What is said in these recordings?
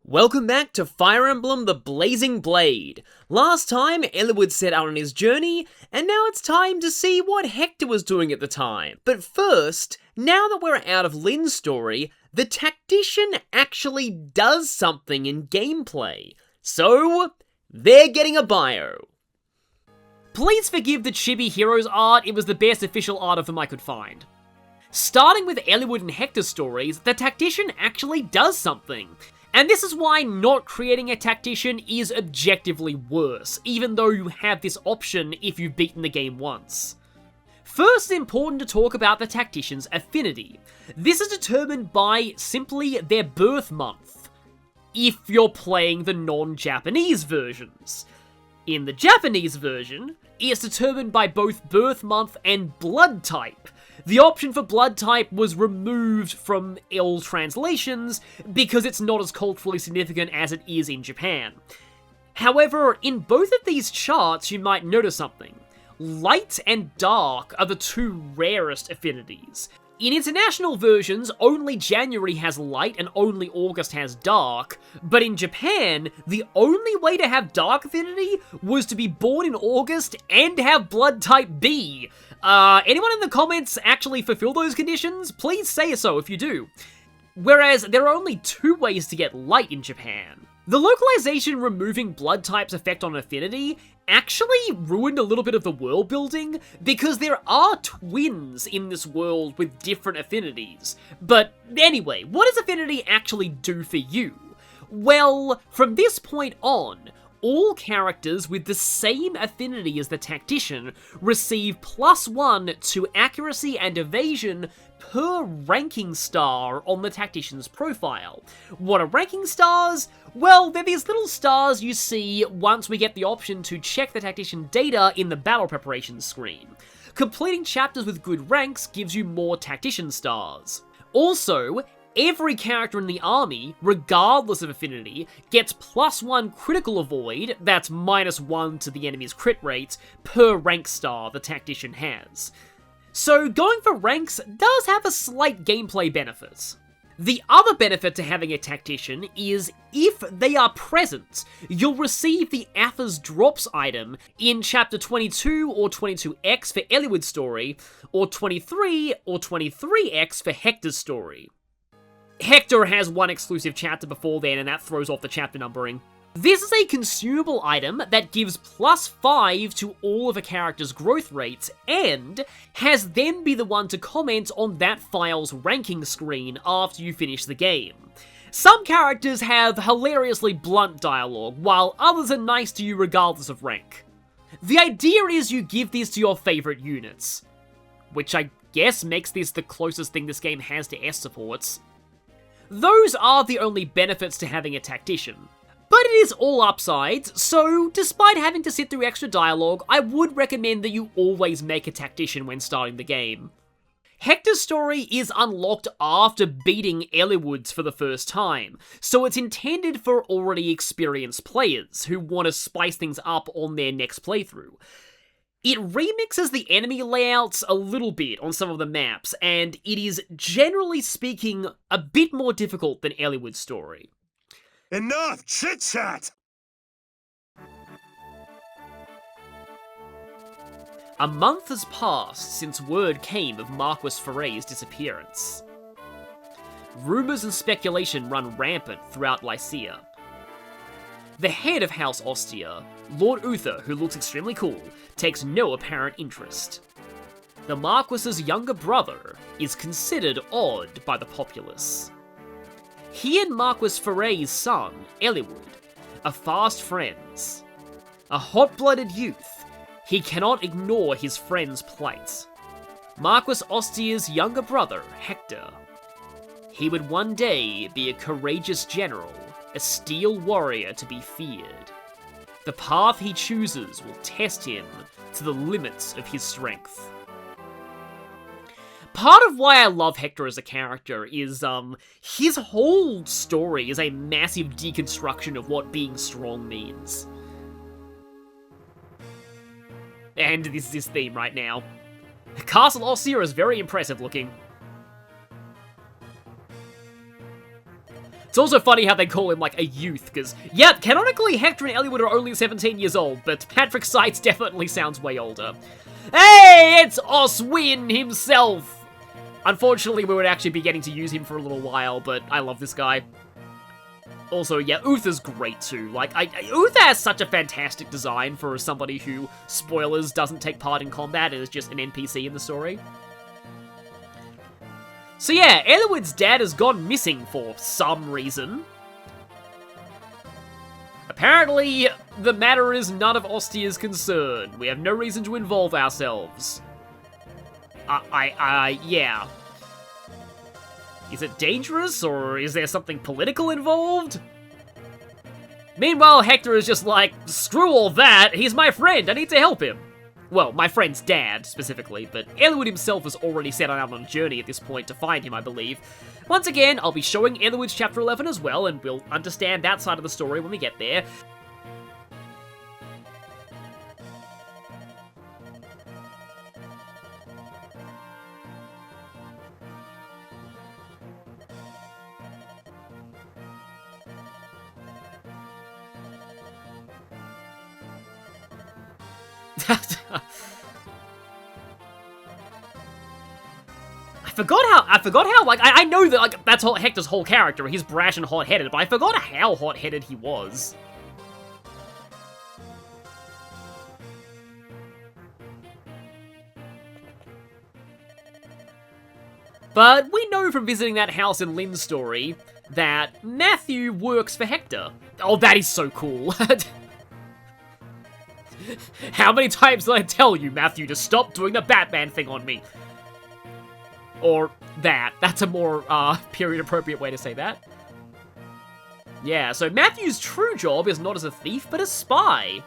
Welcome back to Fire Emblem the Blazing Blade. Last time, Eliwood set out on his journey, and now it's time to see what Hector was doing at the time. But first, now that we're out of Lynn's story, the Tactician actually does something in gameplay. So, they're getting a bio. Please forgive the chibi heroes art, it was the best official art of them I could find. Starting with Eliwood and Hector's stories, the Tactician actually does something. And this is why not creating a Tactician is objectively worse, even though you have this option if you've beaten the game once. First, it's important to talk about the Tactician's affinity. This is determined by simply their birth month, if you're playing the non-Japanese versions. In the Japanese version, it's determined by both birth month and blood type. The option for blood type was removed from all translations because it's not as culturally significant as it is in Japan. However, in both of these charts you might notice something. Light and dark are the two rarest affinities. In international versions, only January has light and only August has dark, but in Japan, the only way to have dark affinity was to be born in August and have blood type B. Anyone in the comments actually fulfill those conditions? Please say so if you do. Whereas, there are only two ways to get light in Japan. The localization removing blood type's effect on affinity actually ruined a little bit of the world building, because there are twins in this world with different affinities. But anyway, what does affinity actually do for you? Well, from this point on, all characters with the same affinity as the Tactician receive +1 to accuracy and evasion per ranking star on the Tactician's profile. What are ranking stars? Well, they're these little stars you see once we get the option to check the Tactician data in the battle preparation screen. Completing chapters with good ranks gives you more Tactician stars. Also, every character in the army, regardless of affinity, gets +1 critical avoid, that's -1 to the enemy's crit rate, per rank star the Tactician has. So going for ranks does have a slight gameplay benefit. The other benefit to having a Tactician is if they are present, you'll receive the Atha's Drops item in Chapter 22 or 22X for Eliwood's story, or 23 or 23X for Hector's story. Hector has one exclusive chapter before then, and that throws off the chapter numbering. This is a consumable item that gives +5 to all of a character's growth rates, and has them be the one to comment on that file's ranking screen after you finish the game. Some characters have hilariously blunt dialogue, while others are nice to you regardless of rank. The idea is you give these to your favourite units, which I guess makes this the closest thing this game has to S supports. Those are the only benefits to having a Tactician. But it is all upsides, so despite having to sit through extra dialogue, I would recommend that you always make a Tactician when starting the game. Hector's story is unlocked after beating Eliwood's for the first time, so it's intended for already experienced players who want to spice things up on their next playthrough. It remixes the enemy layouts a little bit on some of the maps, and it is, generally speaking, a bit more difficult than Eliwood's story. Enough chit-chat! A month has passed since word came of Marquis Ferre's disappearance. Rumours and speculation run rampant throughout Lycia. The head of House Ostia, Lord Uther, who looks extremely cool, takes no apparent interest. The Marquis's younger brother is considered odd by the populace. He and Marquis Ferre's son, Eliwood, are fast friends. A hot-blooded youth, he cannot ignore his friend's plight. Marquis Ostia's younger brother, Hector. He would one day be a courageous general, a steel warrior to be feared. The path he chooses will test him to the limits of his strength. Part of why I love Hector as a character is, his whole story is a massive deconstruction of what being strong means. And this is his theme right now. Castle Ostia is very impressive looking. It's also funny how they call him, like, a youth, because, yep, canonically, Hector and Eliwood are only 17 years old, but Patrick Seitz definitely sounds way older. Hey, it's Oswin himself! Unfortunately, we would actually be getting to use him for a little while, but I love this guy. Also, yeah, Uther's great too. Like, Uther has such a fantastic design for somebody who, spoilers, doesn't take part in combat and is just an NPC in the story. So yeah, Eliwood's dad has gone missing for some reason. Apparently, the matter is none of Ostia's concern. We have no reason to involve ourselves. Yeah. Is it dangerous, or is there something political involved? Meanwhile, Hector is just like, screw all that, he's my friend, I need to help him. Well, my friend's dad, specifically, but Eliwood himself has already set out on a journey at this point to find him, I believe. Once again, I'll be showing Eliwood's Chapter 11 as well, and we'll understand that side of the story when we get there. I forgot how, like, I know that, like, that's Hector's whole character, he's brash and hot-headed, but I forgot how hot-headed he was. But we know from visiting that house in Lynn's story that Matthew works for Hector. Oh, that is so cool. How many times did I tell you, Matthew, to stop doing the Batman thing on me? Or that. That's a more, period-appropriate way to say that. Yeah, so Matthew's true job is not as a thief, but a spy.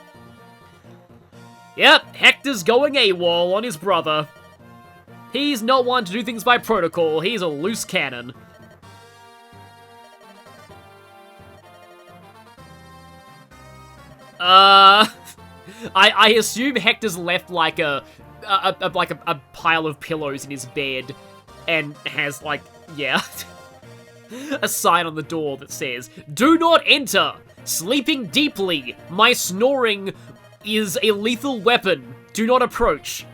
Yep, Hector's going AWOL on his brother. He's not one to do things by protocol, he's a loose cannon. I assume Hector's left like a pile of pillows in his bed and has like, yeah, a sign on the door that says, "Do not enter! Sleeping deeply! My snoring is a lethal weapon! Do not approach!"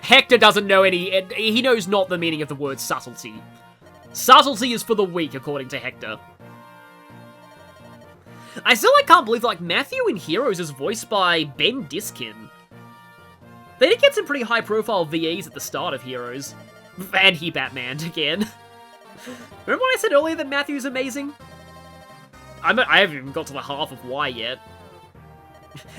Hector doesn't know he knows not the meaning of the word subtlety. Subtlety is for the weak, according to Hector. I still can't believe, like, Matthew in Heroes is voiced by Ben Diskin. They did get some pretty high-profile VEs at the start of Heroes. And he Batmaned again. Remember when I said earlier that Matthew's amazing? I haven't even got to the half of why yet.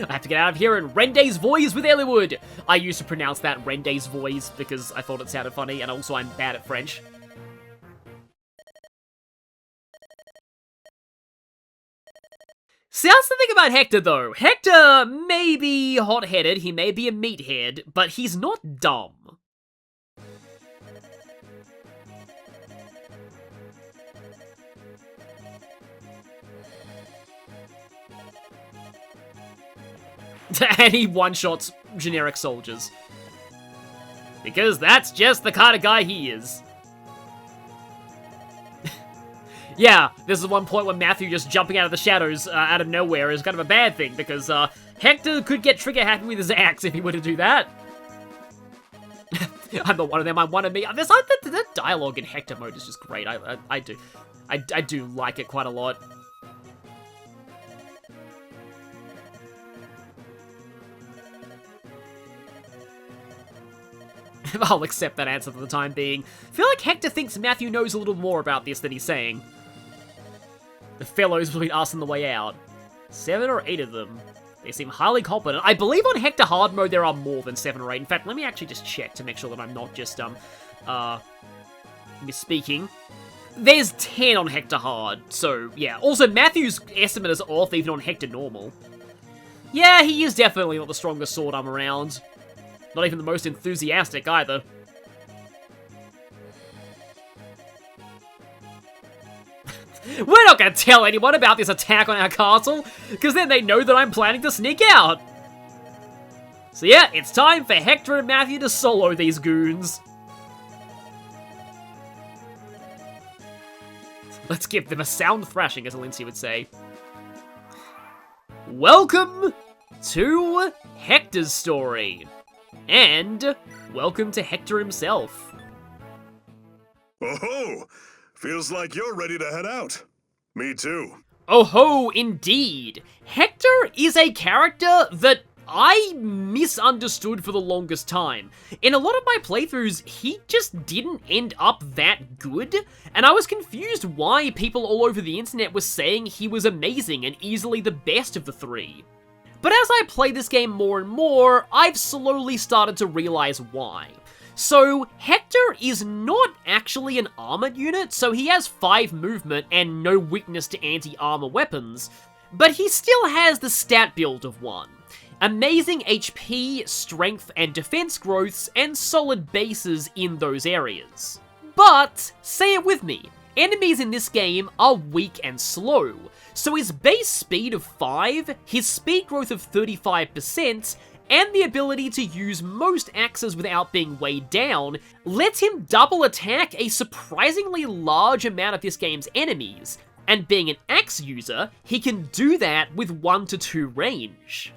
I have to get out of here and Rende's voice with Eliwood! I used to pronounce that Rende's voice because I thought it sounded funny, and also I'm bad at French. See, that's the thing about Hector, though. Hector may be hot-headed, he may be a meathead, but he's not dumb. And he one-shots generic soldiers. Because that's just the kind of guy he is. Yeah, this is one point when Matthew just jumping out of the shadows out of nowhere is kind of a bad thing, because Hector could get trigger-happy with his axe if he were to do that. I'm not one of them, I'm one of me. That dialogue in Hector mode is just great. I do like it quite a lot. I'll accept that answer for the time being. I feel like Hector thinks Matthew knows a little more about this than he's saying. The fellows between us and the way out. 7 or 8 of them. They seem highly competent. I believe on Hector hard mode there are more than 7 or 8. In fact, let me actually just check to make sure that I'm not just, misspeaking. There's 10 on Hector hard, so yeah. Also, Matthew's estimate is off even on Hector normal. Yeah, he is definitely not the strongest sword arm around. Not even the most enthusiastic, either. We're not gonna tell anyone about this attack on our castle, because then they know that I'm planning to sneak out! So yeah, it's time for Hector and Matthew to solo these goons. Let's give them a sound thrashing, as Lindsay would say. Welcome to Hector's story. And welcome to Hector himself. Oh, feels like you're ready to head out. Me too. Oh-ho, indeed. Hector is a character that I misunderstood for the longest time. In a lot of my playthroughs, he just didn't end up that good, and I was confused why people all over the internet were saying he was amazing and easily the best of the three. But as I play this game more and more, I've slowly started to realize why. So, Hector is not actually an armored unit, so he has 5 movement and no weakness to anti-armor weapons, but he still has the stat build of one. Amazing HP, strength, and defense growths, and solid bases in those areas. But, say it with me, enemies in this game are weak and slow, so his base speed of 5, his speed growth of 35%, and the ability to use most axes without being weighed down lets him double attack a surprisingly large amount of this game's enemies, and being an axe user, he can do that with 1 to 2 range.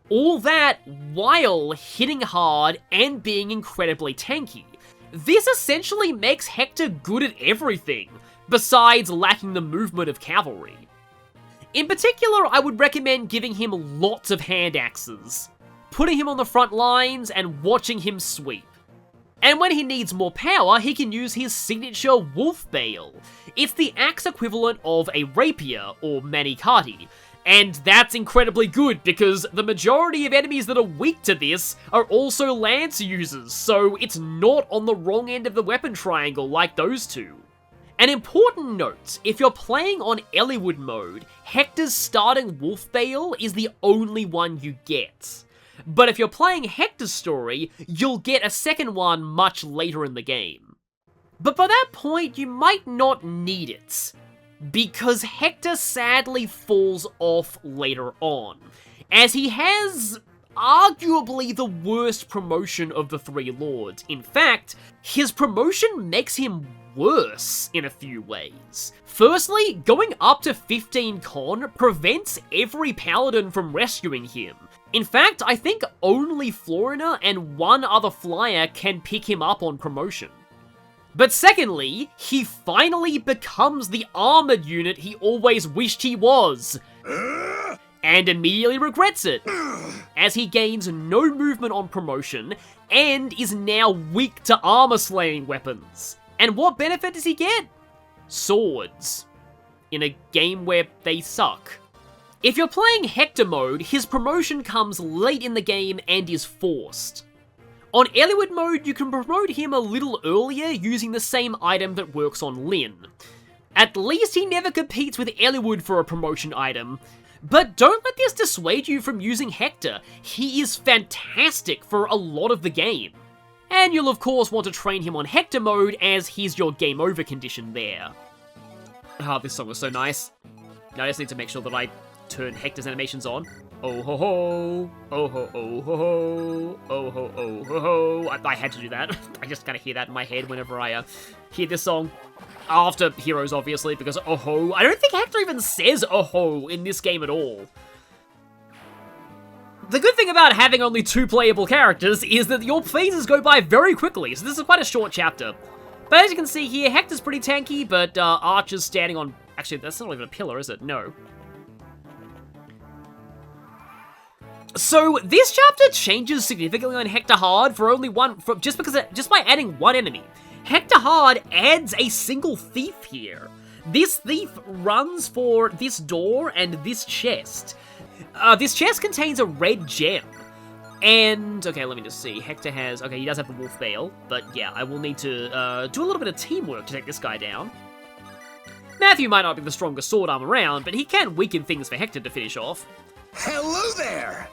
All that while hitting hard and being incredibly tanky. This essentially makes Hector good at everything, besides lacking the movement of cavalry. In particular, I would recommend giving him lots of hand axes, putting him on the front lines and watching him sweep. And when he needs more power, he can use his signature Wolf Bale. It's the axe equivalent of a rapier, or manicati, and that's incredibly good because the majority of enemies that are weak to this are also lance users, so it's not on the wrong end of the weapon triangle like those two. An important note, if you're playing on Eliwood mode, Hector's starting Wolf Bale is the only one you get. But if you're playing Hector's story, you'll get a second one much later in the game. But by that point, you might not need it, because Hector sadly falls off later on, as he has arguably the worst promotion of the 3 lords. In fact, his promotion makes him worse in a few ways. Firstly, going up to 15 con prevents every paladin from rescuing him. In fact, I think only Florina and 1 other flyer can pick him up on promotion. But secondly, he finally becomes the armored unit he always wished he was, and immediately regrets it, as he gains no movement on promotion, and is now weak to armor-slaying weapons. And what benefit does he get? Swords. In a game where they suck. If you're playing Hector mode, his promotion comes late in the game and is forced. On Eliwood mode, you can promote him a little earlier using the same item that works on Lyn. At least he never competes with Eliwood for a promotion item. But don't let this dissuade you from using Hector. He is fantastic for a lot of the game. And you'll of course want to train him on Hector mode as he's your game over condition there. Ah, this song was so nice. Now I just need to make sure that I turn Hector's animations on. Oh ho ho, oh ho oh ho ho, oh ho oh ho ho. I had to do that. I just kind of hear that in my head whenever I hear this song. After Heroes, obviously, because oh ho. I don't think Hector even says oh ho in this game at all. The good thing about having only 2 playable characters is that your phases go by very quickly, so this is quite a short chapter. But as you can see here, Hector's pretty tanky, but Archer's standing on... Actually, that's not even a pillar, is it? No. So this chapter changes significantly on Hector Hard for only just by adding 1 enemy. Hector Hard adds a single thief here. This thief runs for this door and this chest. This chest contains a red gem. And, okay, let me just see. Hector has, okay, he does have the Wolf Bale, but yeah, I will need to do a little bit of teamwork to take this guy down. Matthew might not be the strongest sword arm around, but he can weaken things for Hector to finish off. Hello there!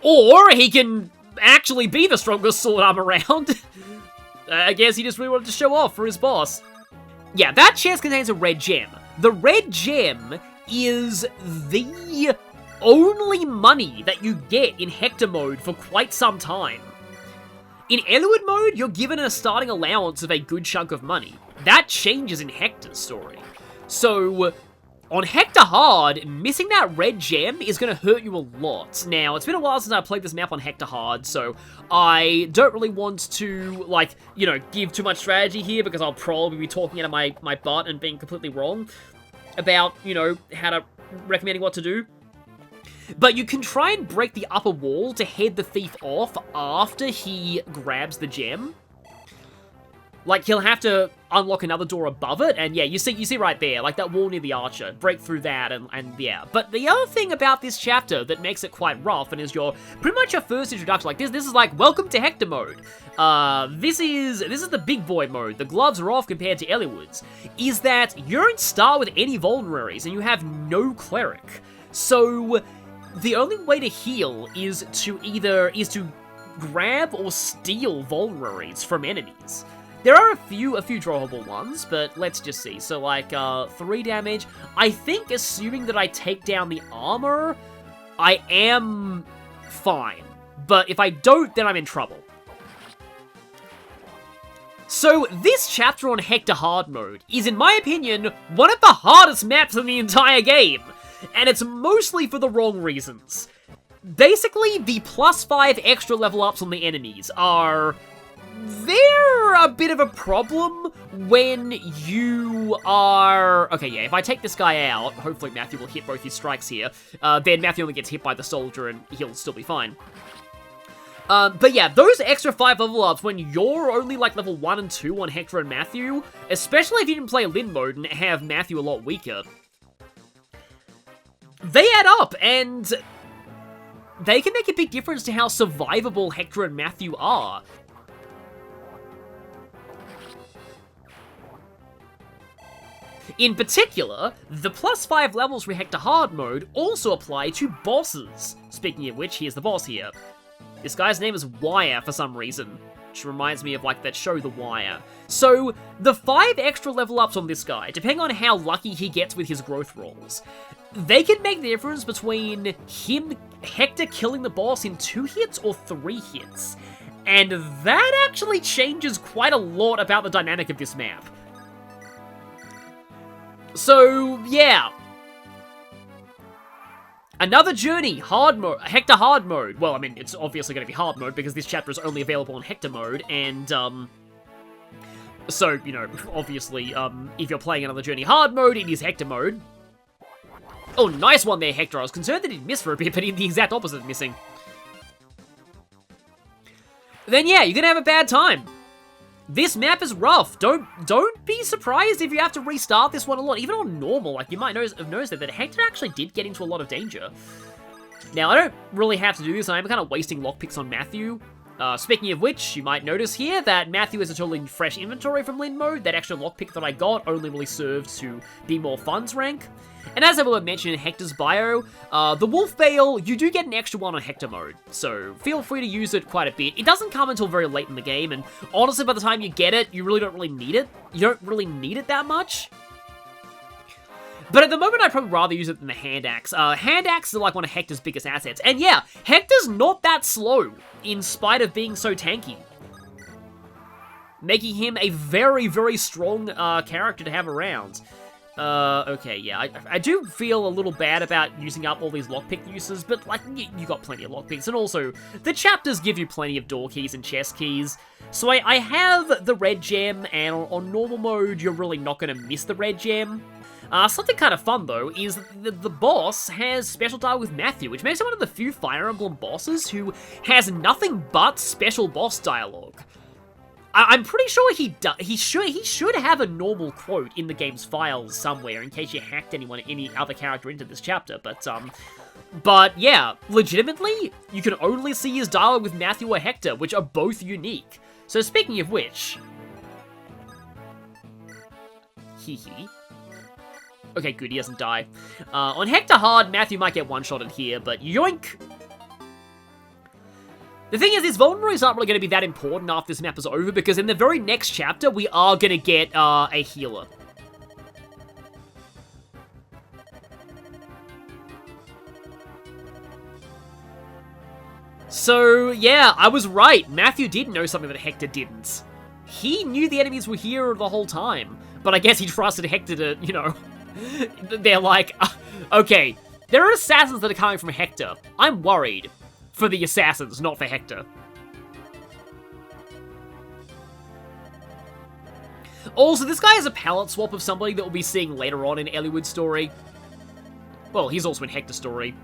Or he can actually be the strongest sword arm around. I guess he just really wanted to show off for his boss. Yeah, that chest contains a red gem. The red gem is the only money that you get in Hector mode for quite some time. In Eliwood mode, you're given a starting allowance of a good chunk of money. That changes in Hector's story. So, on Hector Hard, missing that red gem is going to hurt you a lot. Now, it's been a while since I played this map on Hector Hard, so I don't really want to, like, you know, give too much strategy here because I'll probably be talking out of my butt and being completely wrong about, you know, how to recommending what to do. But you can try and break the upper wall to head the thief off after he grabs the gem. Like, he'll have to unlock another door above it, and yeah, you see right there, like that wall near the archer, break through that, and yeah. But the other thing about this chapter that makes it quite rough, and is pretty much your first introduction, like this is like, welcome to Hector mode. This is the big boy mode, the gloves are off compared to Eliwood's, is that you don't start with any vulneraries, and you have no cleric. So, the only way to heal is to grab or steal vulneraries from enemies. There are a few drawable ones, but let's just see. So, like, 3 damage. I think, assuming that I take down the armor, I am fine. But if I don't, then I'm in trouble. So, this chapter on Hector Hard mode is, in my opinion, one of the hardest maps in the entire game. And it's mostly for the wrong reasons. Basically, the +5 extra level ups on the enemies are... they're a bit of a problem when you are... okay, yeah, if I take this guy out, hopefully Matthew will hit both his strikes here, then Matthew only gets hit by the soldier and he'll still be fine. But yeah, those extra 5 level ups when you're only like level 1 and 2 on Hector and Matthew, especially if you didn't play Lin mode and have Matthew a lot weaker, they add up, and they can make a big difference to how survivable Hector and Matthew are. In particular, the +5 levels for Hector Hard mode also apply to bosses. Speaking of which, here's the boss here. This guy's name is Wire for some reason, which reminds me of like that show The Wire. So, the 5 extra level ups on this guy, depending on how lucky he gets with his growth rolls, they can make the difference between Hector killing the boss in 2 hits or 3 hits. And that actually changes quite a lot about the dynamic of this map. So, yeah. Another journey, hard mode, Hector Hard mode. Well, I mean, it's obviously going to be hard mode because this chapter is only available on Hector mode, and, so, you know, obviously, if you're playing another journey hard mode, it is Hector mode. Oh, nice one there, Hector. I was concerned that he'd miss for a bit, but he did the exact opposite of missing. Then yeah, you're gonna have a bad time. This map is rough. Don't be surprised if you have to restart this one a lot. Even on normal, like, you might have noticed that Hector actually did get into a lot of danger. Now, I don't really have to do this, and I'm kind of wasting lockpicks on Matthew. Speaking of which, you might notice here that Matthew has a totally fresh inventory from Lin mode. That extra lockpick that I got only really served to be more funds rank. And as I will mention in Hector's bio, the Wolf Veil, you do get an extra one on Hector mode, so feel free to use it quite a bit. It doesn't come until very late in the game, and honestly, by the time you get it, you really don't really need it. You don't really need it that much. But at the moment, I'd probably rather use it than the Hand Axe. Hand Axe is like one of Hector's biggest assets. And yeah, Hector's not that slow, in spite of being so tanky, making him a very, very strong character to have around. Okay, yeah, I do feel a little bad about using up all these lockpick uses, but, like, you got plenty of lockpicks, and also, the chapters give you plenty of door keys and chest keys, so I have the red gem, and on normal mode, you're really not gonna miss the red gem. Something kind of fun, though, is the boss has special dialogue with Matthew, which makes him one of the few Fire Emblem bosses who has nothing but special boss dialogue. I'm pretty sure he should have a normal quote in the game's files somewhere in case you hacked any other character into this chapter, but yeah, legitimately, you can only see his dialogue with Matthew or Hector, which are both unique. So speaking of which, okay, good, he doesn't die. On Hector Hard, Matthew might get one-shotted here, but yoink! The thing is, these vulneraries aren't really going to be that important after this map is over, because in the very next chapter, we are going to get a healer. So, yeah, I was right. Matthew did know something that Hector didn't. He knew the enemies were here the whole time. But I guess he trusted Hector to, you know... They're like, okay, there are assassins that are coming from Hector. I'm worried for the assassins, not for Hector. Also, this guy has a palette swap of somebody that we'll be seeing later on in Eliwood's story. Well, he's also in Hector's story.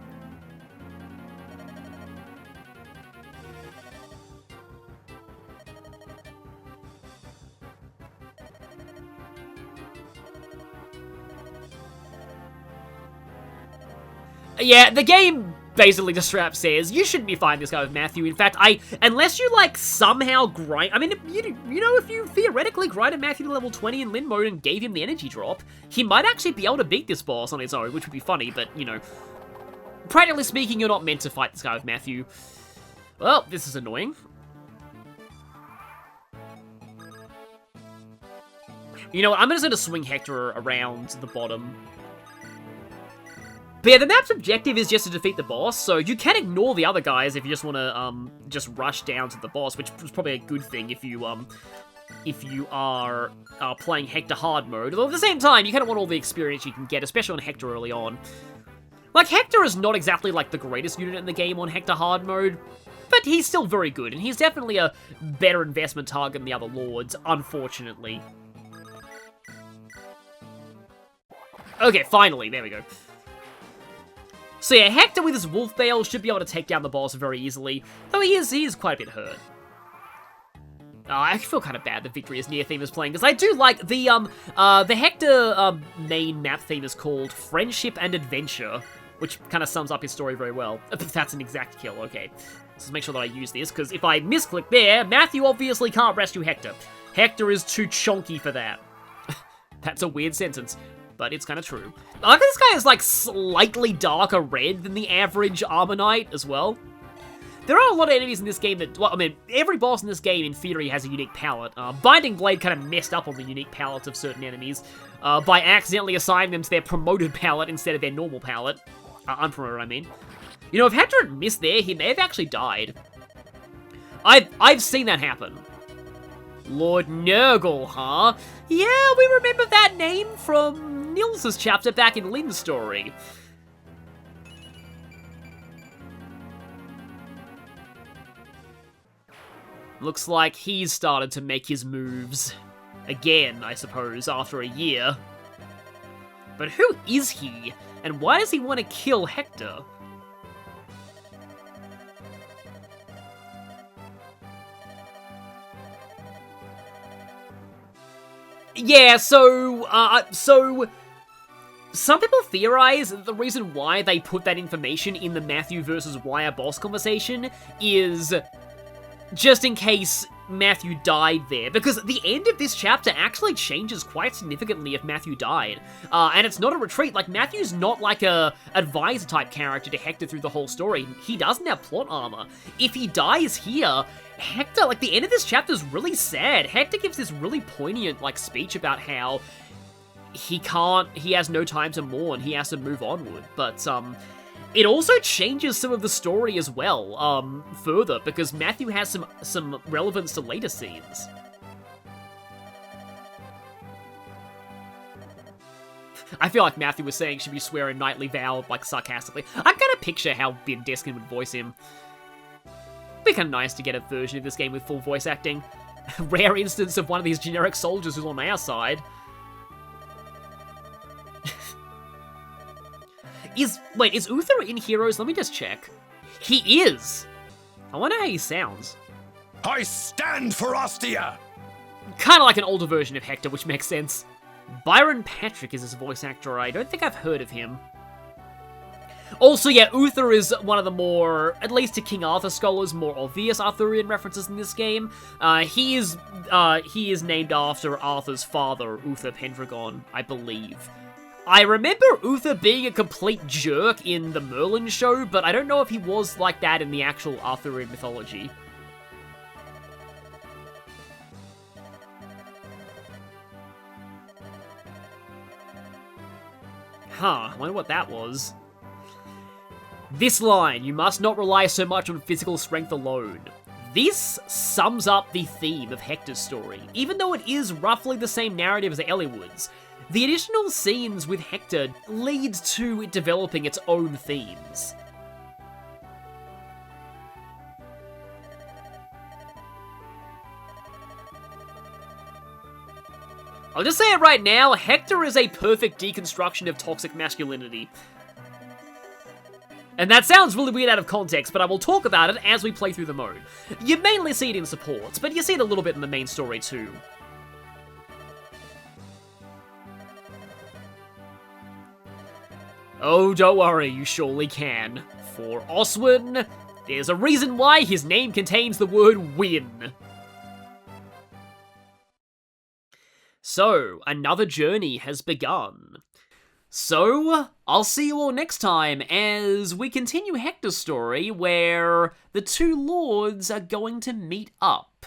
Yeah, the game basically just straight up says, you shouldn't be fighting this guy with Matthew. In fact, unless you, like, somehow grind... I mean, you know, if you theoretically grinded Matthew to level 20 in Lin mode and gave him the energy drop, he might actually be able to beat this boss on his own, which would be funny, but, you know... Practically speaking, you're not meant to fight this guy with Matthew. Well, this is annoying. You know what, I'm just gonna swing Hector around the bottom. But yeah, the map's objective is just to defeat the boss, so you can ignore the other guys if you just want to, just rush down to the boss, which is probably a good thing if you are playing Hector hard mode. Although at the same time, you kind of want all the experience you can get, especially on Hector early on. Like, Hector is not exactly, like, the greatest unit in the game on Hector hard mode, but he's still very good, and he's definitely a better investment target than the other lords, unfortunately. Okay, finally, there we go. So yeah, Hector with his Wolf Bale should be able to take down the boss very easily, though he is quite a bit hurt. I feel kind of bad that Victory is Near theme is playing, because I do like the Hector main map theme is called Friendship and Adventure, which kind of sums up his story very well. That's an exact kill, okay. Let's make sure that I use this, because if I misclick there, Matthew obviously can't rescue Hector. Hector is too chonky for that. That's a weird sentence, but it's kind of true. I like that this guy is, like, slightly darker red than the average Armor Knight as well. There are a lot of enemies in this game that, well, I mean, every boss in this game, in theory, has a unique palette. Binding Blade kind of messed up on the unique palettes of certain enemies by accidentally assigning them to their promoted palette instead of their normal palette. Unpromoted, I mean. You know, if Hector had missed there, he may have actually died. I've seen that happen. Lord Nurgle, huh? Yeah, we remember that name from Nils's chapter back in Lin's story. Looks like he's started to make his moves. Again, I suppose, after a year. But who is he? And why does he want to kill Hector? Yeah, so some people theorize that the reason why they put that information in the Matthew versus Wire boss conversation is just in case Matthew died there, because the end of this chapter actually changes quite significantly if Matthew died. And it's not a retreat. Like, Matthew's not like a advisor-type character to Hector through the whole story. He doesn't have plot armor. If he dies here, Hector, like, the end of this chapter is really sad. Hector gives this really poignant, like, speech about how he has no time to mourn, he has to move onward. But, it also changes some of the story as well, further, because Matthew has some relevance to later scenes. I feel like Matthew was saying should be swearing knightly vow, like, sarcastically. I kinda picture how Ben Deskin would voice him. It'd be kinda nice to get a version of this game with full voice acting. Rare instance of one of these generic soldiers who's on our side. Wait, is Uther in Heroes? Let me just check. He is! I wonder how he sounds. I stand for Ostia! Kinda like an older version of Hector, which makes sense. Byron Patrick is his voice actor. I don't think I've heard of him. Also, yeah, Uther is one of the more, at least to King Arthur scholars, more obvious Arthurian references in this game. He is named after Arthur's father, Uther Pendragon, I believe. I remember Uther being a complete jerk in the Merlin show, but I don't know if he was like that in the actual Arthurian mythology. Huh, I wonder what that was. This line, "You must not rely so much on physical strength alone." This sums up the theme of Hector's story. Even though it is roughly the same narrative as Eliwood's, the additional scenes with Hector leads to it developing its own themes. I'll just say it right now, Hector is a perfect deconstruction of toxic masculinity. And that sounds really weird out of context, but I will talk about it as we play through the mode. You mainly see it in supports, but you see it a little bit in the main story too. Oh, don't worry, you surely can. For Oswin, there's a reason why his name contains the word win. So, another journey has begun. So, I'll see you all next time as we continue Hector's story where the two lords are going to meet up.